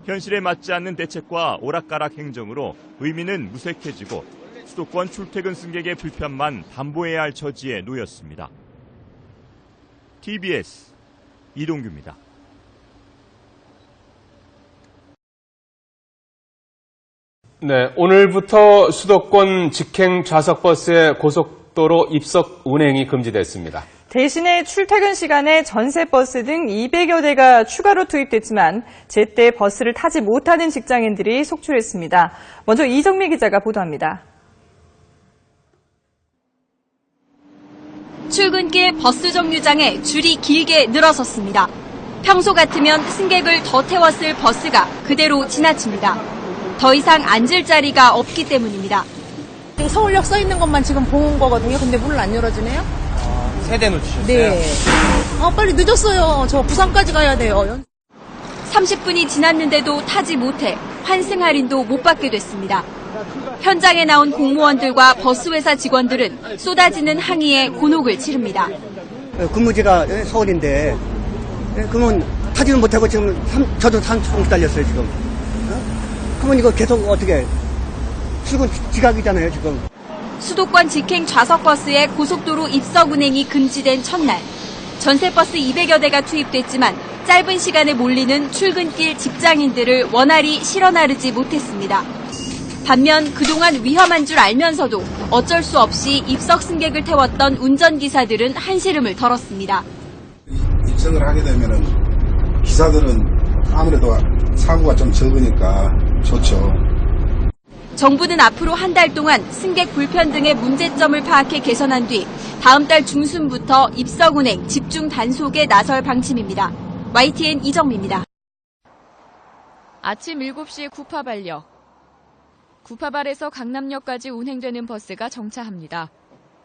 현실에 맞지 않는 대책과 오락가락 행정으로 의미는 무색해지고 수도권 출퇴근 승객의 불편만 담보해야 할 처지에 놓였습니다. TBS 이동규입니다. 네, 오늘부터 수도권 직행 좌석버스의 고속도로 입석 운행이 금지됐습니다. 대신에 출퇴근 시간에 전세버스 등 200여 대가 추가로 투입됐지만 제때 버스를 타지 못하는 직장인들이 속출했습니다. 먼저 이정미 기자가 보도합니다. 출근길 버스 정류장에 줄이 길게 늘어섰습니다. 평소 같으면 승객을 더 태웠을 버스가 그대로 지나칩니다. 더 이상 앉을 자리가 없기 때문입니다. 서울역 써 있는 것만 지금 본 거거든요. 근데 문을 안 열어주네요. 세대 놓치셨어요? 네. 빨리 늦었어요. 저 부산까지 가야 돼요. 30분이 지났는데도 타지 못해 환승 할인도 못 받게 됐습니다. 현장에 나온 공무원들과 버스회사 직원들은 쏟아지는 항의에 곤혹을 치릅니다. 근무지가 서울인데 그러면 타지는 못하고 지금 저도 30분 기다렸어요 지금. 그러면 이거 계속 어떻게 출근 지각이잖아요 지금. 수도권 직행 좌석버스의 고속도로 입석 운행이 금지된 첫날 전세버스 200여 대가 투입됐지만 짧은 시간에 몰리는 출근길 직장인들을 원활히 실어 나르지 못했습니다. 반면 그동안 위험한 줄 알면서도 어쩔 수 없이 입석 승객을 태웠던 운전기사들은 한시름을 덜었습니다. 입석을 하게 되면은 기사들은 아무래도 사고가 좀 적으니까 좋죠. 정부는 앞으로 한 달 동안 승객 불편 등의 문제점을 파악해 개선한 뒤 다음 달 중순부터 입석 운행 집중 단속에 나설 방침입니다. YTN 이정미입니다. 아침 7시 구파발역. 구파발에서 강남역까지 운행되는 버스가 정차합니다.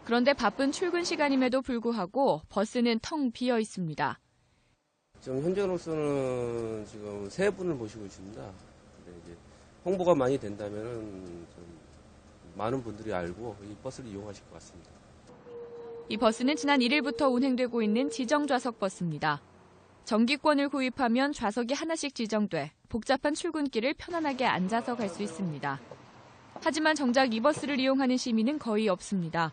그런데 바쁜 출근 시간임에도 불구하고 버스는 텅 비어 있습니다. 지금 현재로서는 지금 3분을 모시고 있습니다. 근데 이제 홍보가 많이 된다면 좀 많은 분들이 알고 이 버스를 이용하실 것 같습니다. 이 버스는 지난 1일부터 운행되고 있는 지정 좌석 버스입니다. 정기권을 구입하면 좌석이 하나씩 지정돼 복잡한 출근길을 편안하게 앉아서 갈 수 있습니다. 하지만 정작 이 버스를 이용하는 시민은 거의 없습니다.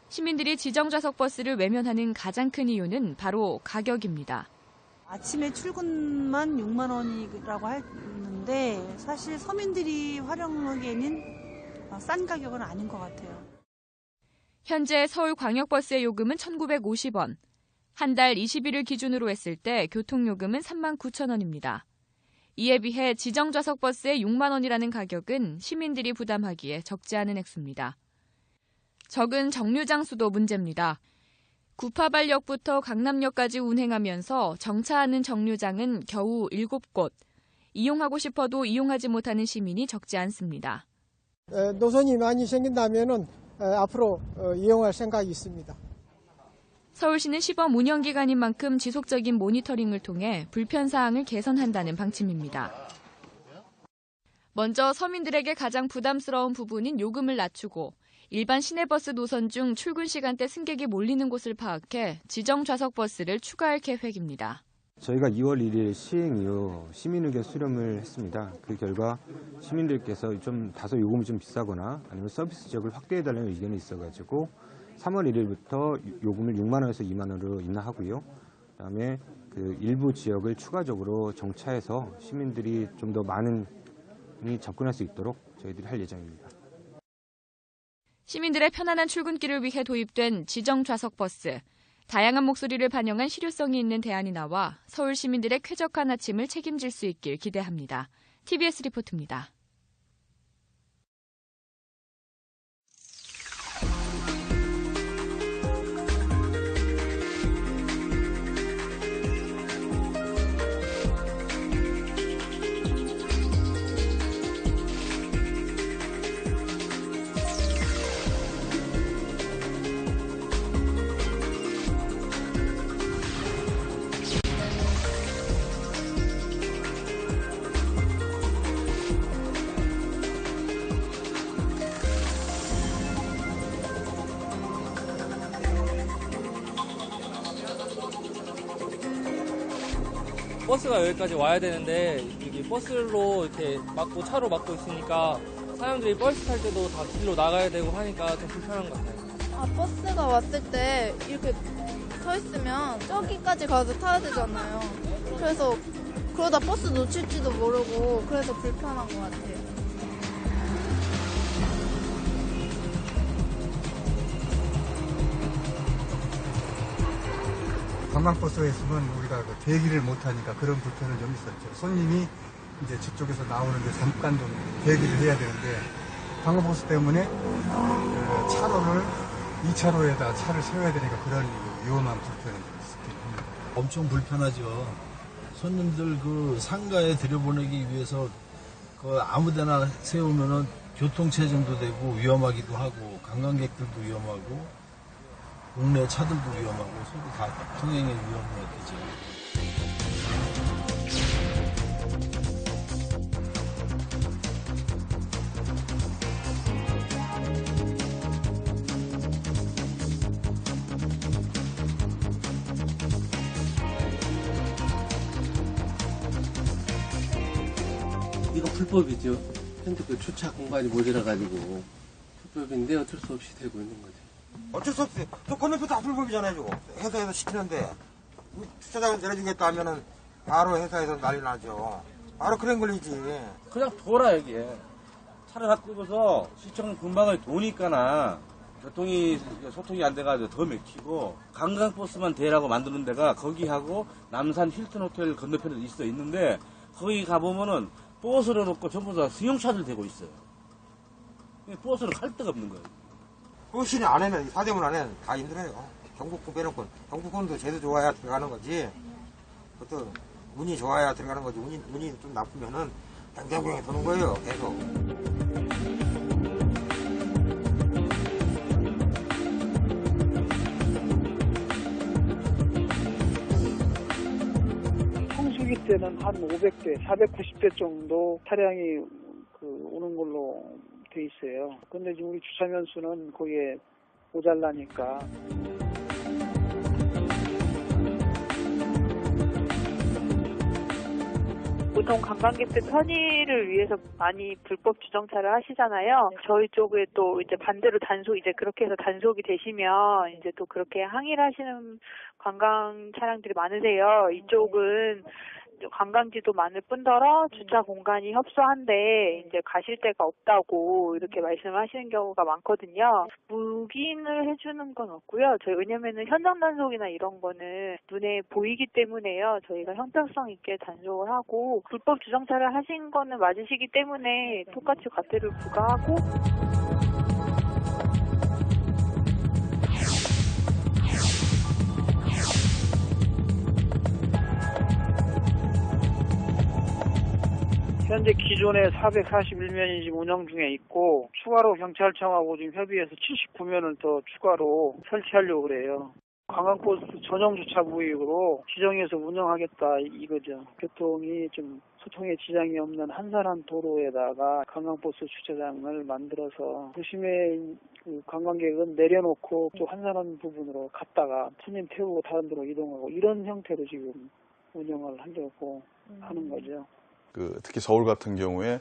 시민들이 지정 좌석 버스를 외면하는 가장 큰 이유는 바로 가격입니다. 아침에 출근만 6만 원이라고 했는데 사실 서민들이 활용하기에는 싼 가격은 아닌 것 같아요. 현재 서울광역버스의 요금은 1,950원. 한 달 20일을 기준으로 했을 때 교통요금은 39,000원입니다. 이에 비해 지정좌석 버스의 6만 원이라는 가격은 시민들이 부담하기에 적지 않은 액수입니다. 적은 정류장 수도 문제입니다. 구파발역부터 강남역까지 운행하면서 정차하는 정류장은 겨우 7곳. 이용하고 싶어도 이용하지 못하는 시민이 적지 않습니다. 노선이 많이 생긴다면 앞으로 이용할 생각이 있습니다. 서울시는 시범 운영 기간인 만큼 지속적인 모니터링을 통해 불편 사항을 개선한다는 방침입니다. 먼저 서민들에게 가장 부담스러운 부분인 요금을 낮추고 일반 시내버스 노선 중 출근 시간대 승객이 몰리는 곳을 파악해 지정 좌석 버스를 추가할 계획입니다. 저희가 2월 1일 시행 이후 시민 의견 수렴을 했습니다. 그 결과 시민들께서 좀 다소 요금이 좀 비싸거나 아니면 서비스 지역을 확대해달라는 의견이 있어가지고 3월 1일부터 요금을 6만 원에서 2만 원으로 인하하고요. 그다음에 그 일부 지역을 추가적으로 정차해서 시민들이 좀 더 많이 접근할 수 있도록 저희들이 할 예정입니다. 시민들의 편안한 출근길을 위해 도입된 지정 좌석 버스. 다양한 목소리를 반영한 실효성이 있는 대안이 나와 서울 시민들의 쾌적한 아침을 책임질 수 있길 기대합니다. TBS 리포트입니다. 버스가 여기까지 와야 되는데 여기 버스로 이렇게 막고 차로 막고 있으니까 사람들이 버스 탈 때도 다 길로 나가야 되고 하니까 좀 불편한 것 같아요. 버스가 왔을 때 이렇게 서 있으면 저기까지 가서 타야 되잖아요. 그래서 그러다 버스 놓칠지도 모르고 그래서 불편한 것 같아요. 관광버스에 있으면 우리가 대기를 못하니까 그런 불편은 좀 있었죠. 손님이 이제 저쪽에서 나오는데 잠깐 좀 대기를 해야 되는데 관광버스 때문에 차로를 2차로에다 차를 세워야 되니까 그런 위험한 불편이 좀 있었긴 합니다. 엄청 불편하죠. 손님들 그 상가에 들여보내기 위해서 그 아무데나 세우면은 교통체증도 되고 위험하기도 하고 관광객들도 위험하고 국내 차들도 위험하고 서로 다 통행에 위험을 느끼죠. 이거 불법이죠. 현재 그 주차 공간이 모자라가지고 불법인데 어쩔 수 없이 되고 있는 거죠. 어쩔 수 없어요. 저 건너편 다 불법이잖아요, 저거. 회사에서 시키는데. 주차장을 내려주겠다 하면은 바로 회사에서 난리 나죠. 바로 그런 걸리지. 그냥 둬라, 여기에. 차를 다 끄고서 시청 근방을 도니까나 교통이, 소통이 안 돼가지고 더 막히고 관광버스만 대라고 만드는 데가 거기하고 남산 힐튼 호텔 건너편에 있는데 거기 가보면은 버스를 놓고 전부 다 승용차들 대고 있어요. 버스를 갈 데가 없는 거예요. 버스는 안 하면, 사대문 안에 다 힘들어요. 경복궁 빼놓고, 경복궁도 제도 좋아야 들어가는 거지. 그것도 운이 좋아야 들어가는 거지. 운이 좀 나쁘면은 땡땡땡이 도는 거예요, 계속. 성수기 때는 한 500대, 490대 정도 차량이 오는 걸로 돼 있어요. 근데 지금 우리 주차면 수는 거기에 모자라니까. 보통 관광객들 편의를 위해서 많이 불법 주정차를 하시잖아요. 저희 쪽에 또 이제 반대로 이제 그렇게 해서 단속이 되시면 이제 또 그렇게 항의를 하시는 관광 차량들이 많으세요. 이쪽은 관광지도 많을 뿐더러 주차 공간이 협소한데 이제 가실 데가 없다고 이렇게 말씀하시는 경우가 많거든요. 묵인을 해주는 건 없고요. 왜냐면은 현장 단속이나 이런 거는 눈에 보이기 때문에요. 저희가 형평성 있게 단속을 하고 불법 주정차를 하신 거는 맞으시기 때문에 똑같이 과태료를 부과하고. 현재 기존에 441면이 지금 운영 중에 있고 추가로 경찰청하고 지금 협의해서 79면을 더 추가로 설치하려고 그래요. 관광버스 전용 주차 구역으로 지정해서 운영하겠다 이거죠. 교통이 좀 소통에 지장이 없는 한산한 도로에다가 관광버스 주차장을 만들어서 도심에 관광객은 내려놓고 또 한산한 부분으로 갔다가 손님 태우고 다른 데로 이동하고 이런 형태로 지금 운영을 하려고 하는 거죠. 특히 서울 같은 경우에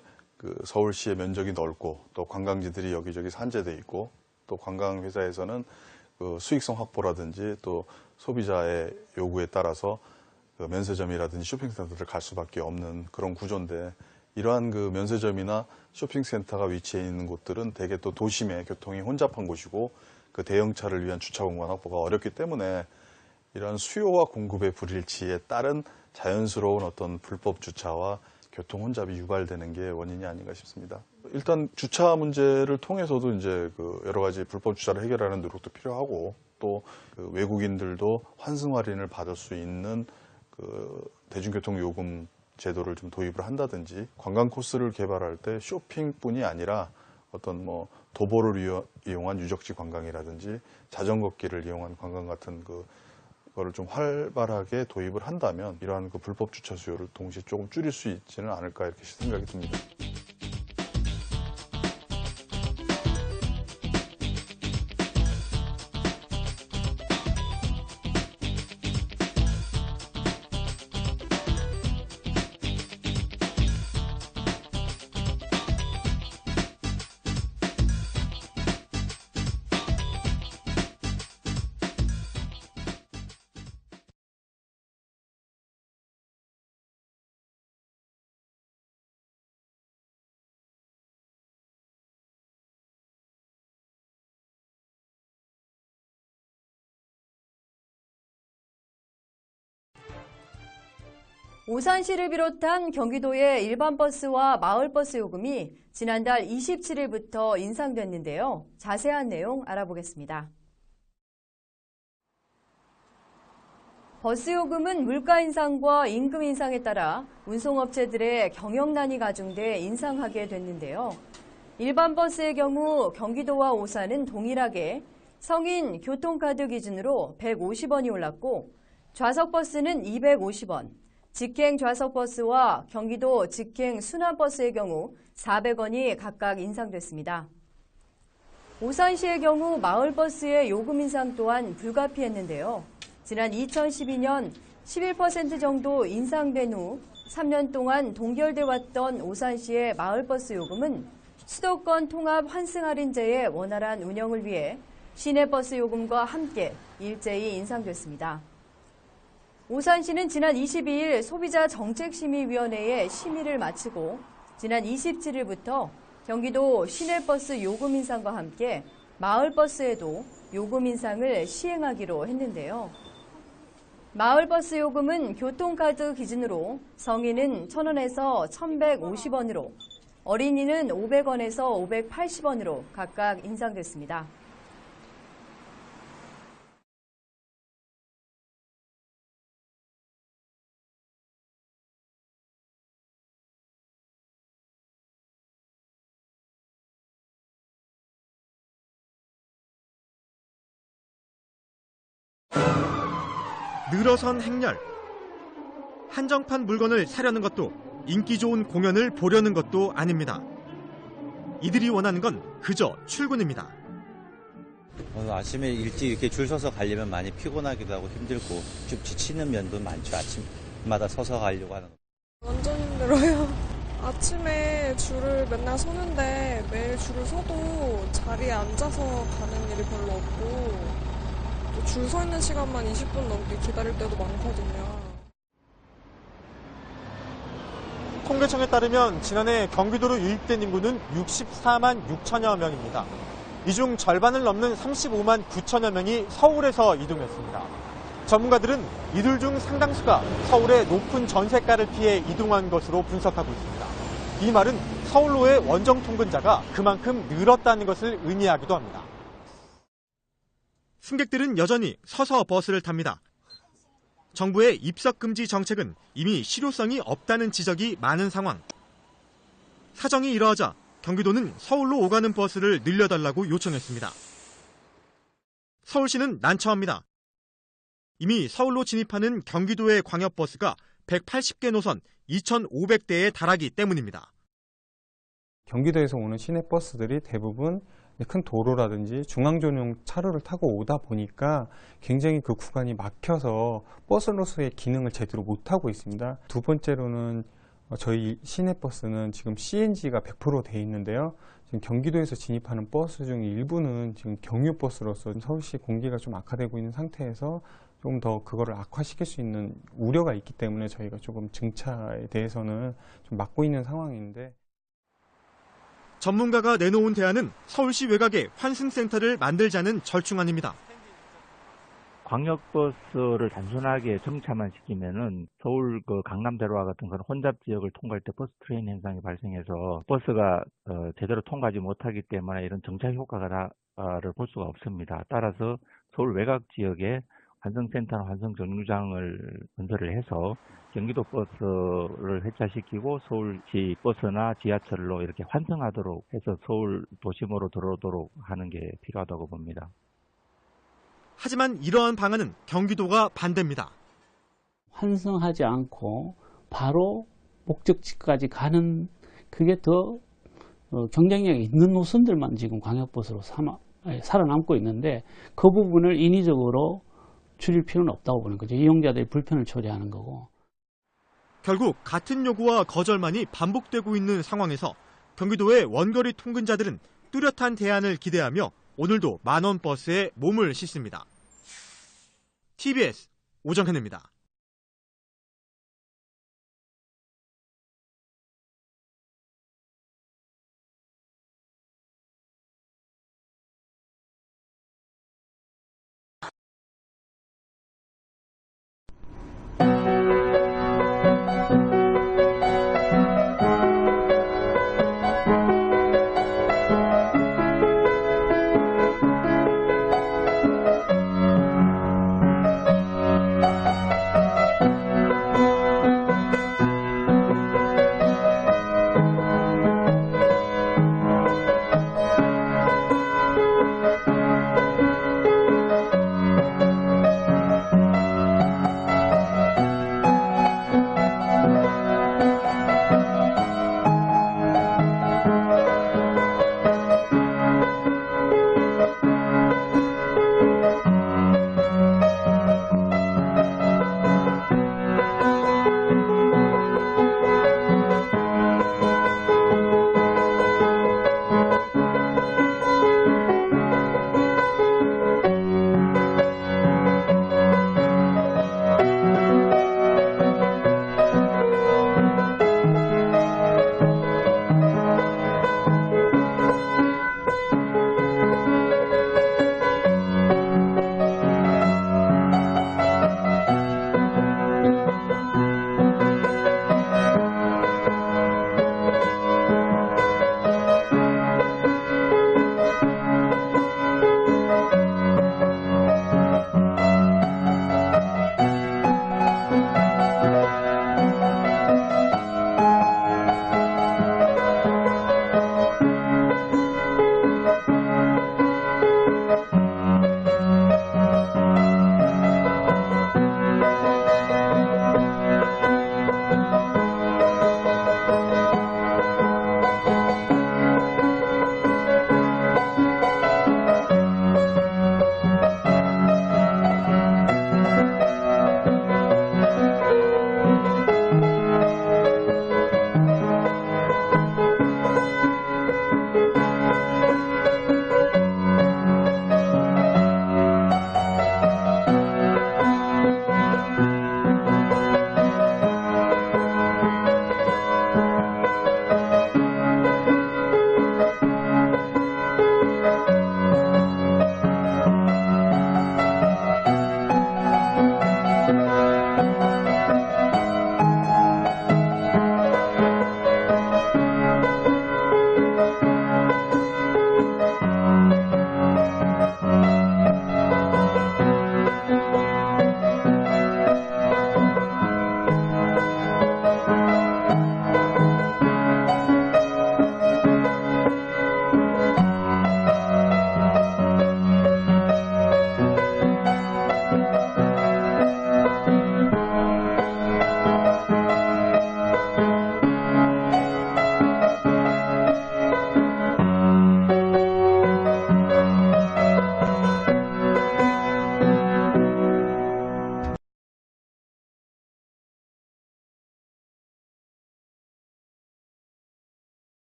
서울시의 면적이 넓고 또 관광지들이 여기저기 산재돼 있고 또 관광회사에서는 수익성 확보라든지 또 소비자의 요구에 따라서 면세점이라든지 쇼핑센터를 갈 수밖에 없는 그런 구조인데 이러한 면세점이나 쇼핑센터가 위치해 있는 곳들은 대개 또 도심의 교통이 혼잡한 곳이고 그 대형차를 위한 주차 공간 확보가 어렵기 때문에 이러한 수요와 공급의 불일치에 따른 자연스러운 어떤 불법 주차와 교통 혼잡이 유발되는 게 원인이 아닌가 싶습니다. 일단 주차 문제를 통해서도 이제 여러 가지 불법 주차를 해결하는 노력도 필요하고 또 외국인들도 환승 할인을 받을 수 있는 대중교통 요금 제도를 좀 도입을 한다든지 관광 코스를 개발할 때 쇼핑뿐이 아니라 어떤 도보를 이용한 유적지 관광이라든지 자전거길을 이용한 관광 같은 그거를 좀 활발하게 도입을 한다면 이러한 불법 주차 수요를 동시에 조금 줄일 수 있지는 않을까 이렇게 생각이 듭니다. 오산시를 비롯한 경기도의 일반 버스와 마을버스 요금이 지난달 27일부터 인상됐는데요. 자세한 내용 알아보겠습니다. 버스 요금은 물가 인상과 임금 인상에 따라 운송업체들의 경영난이 가중돼 인상하게 됐는데요. 일반 버스의 경우 경기도와 오산은 동일하게 성인 교통카드 기준으로 150원이 올랐고 좌석버스는 250원, 직행 좌석버스와 경기도 직행 순환버스의 경우 400원이 각각 인상됐습니다. 오산시의 경우 마을버스의 요금 인상 또한 불가피했는데요. 지난 2012년 11% 정도 인상된 후 3년 동안 동결돼 왔던 오산시의 마을버스 요금은 수도권 통합 환승 할인제의 원활한 운영을 위해 시내버스 요금과 함께 일제히 인상됐습니다. 오산시는 지난 22일 소비자정책심의위원회에 심의를 마치고 지난 27일부터 경기도 시내버스 요금 인상과 함께 마을버스에도 요금 인상을 시행하기로 했는데요. 마을버스 요금은 교통카드 기준으로 성인은 1,000원에서 1,150원으로 어린이는 500원에서 580원으로 각각 인상됐습니다. 늘어선 행렬. 한정판 물건을 사려는 것도 인기 좋은 공연을 보려는 것도 아닙니다. 이들이 원하는 건 그저 출근입니다. 오늘 아침에 일찍 이렇게 줄 서서 가려면 많이 피곤하기도 하고 힘들고 좀 지치는 면도 많죠. 아침마다 서서 가려고 하는 거. 완전 힘들어요. 아침에 줄을 맨날 서는데 매일 줄을 서도 자리에 앉아서 가는 일이 별로 없고 줄 서 있는 시간만 20분 넘게 기다릴 때도 많거든요. 통계청에 따르면 지난해 경기도로 유입된 인구는 64만 6천여 명입니다. 이 중 절반을 넘는 35만 9천여 명이 서울에서 이동했습니다. 전문가들은 이들 중 상당수가 서울의 높은 전세가를 피해 이동한 것으로 분석하고 있습니다. 이 말은 서울로의 원정 통근자가 그만큼 늘었다는 것을 의미하기도 합니다. 승객들은 여전히 서서 버스를 탑니다. 정부의 입석금지 정책은 이미 실효성이 없다는 지적이 많은 상황. 사정이 이러하자 경기도는 서울로 오가는 버스를 늘려달라고 요청했습니다. 서울시는 난처합니다. 이미 서울로 진입하는 경기도의 광역버스가 180개 노선 2,500대에 달하기 때문입니다. 경기도에서 오는 시내버스들이 대부분 큰 도로라든지 중앙전용 차로를 타고 오다 보니까 굉장히 그 구간이 막혀서 버스로서의 기능을 제대로 못하고 있습니다. 두 번째로는 저희 시내버스는 지금 CNG가 100% 돼 있는데요. 지금 경기도에서 진입하는 버스 중 일부는 지금 경유버스로서 서울시 공기가 좀 악화되고 있는 상태에서 조금 더 그거를 악화시킬 수 있는 우려가 있기 때문에 저희가 조금 증차에 대해서는 좀 막고 있는 상황인데, 전문가가 내놓은 대안은 서울시 외곽에 환승센터를 만들자는 절충안입니다. 광역버스를 단순하게 정차만 시키면은 서울 강남대로와 같은 그런 혼잡 지역을 통과할 때 버스 트레인 현상이 발생해서 버스가 제대로 통과하지 못하기 때문에 이런 정차 효과를 볼 수가 없습니다. 따라서 서울 외곽 지역에 환승센터나 환승정류장을 건설을 해서 경기도 버스를 회차시키고 서울시 버스나 지하철로 이렇게 환승하도록 해서 서울 도심으로 들어오도록 하는 게 필요하다고 봅니다. 하지만 이러한 방안은 경기도가 반대입니다. 환승하지 않고 바로 목적지까지 가는 그게 더 경쟁력이 있는 노선들만 지금 광역버스로 살아남고 있는데 그 부분을 인위적으로 줄일 필요는 없다고 보는 거죠. 이용자들이 불편을 초래하는 거고. 결국 같은 요구와 거절만이 반복되고 있는 상황에서 경기도의 원거리 통근자들은 뚜렷한 대안을 기대하며 오늘도 만원 버스에 몸을 싣습니다. TBS 오정현입니다.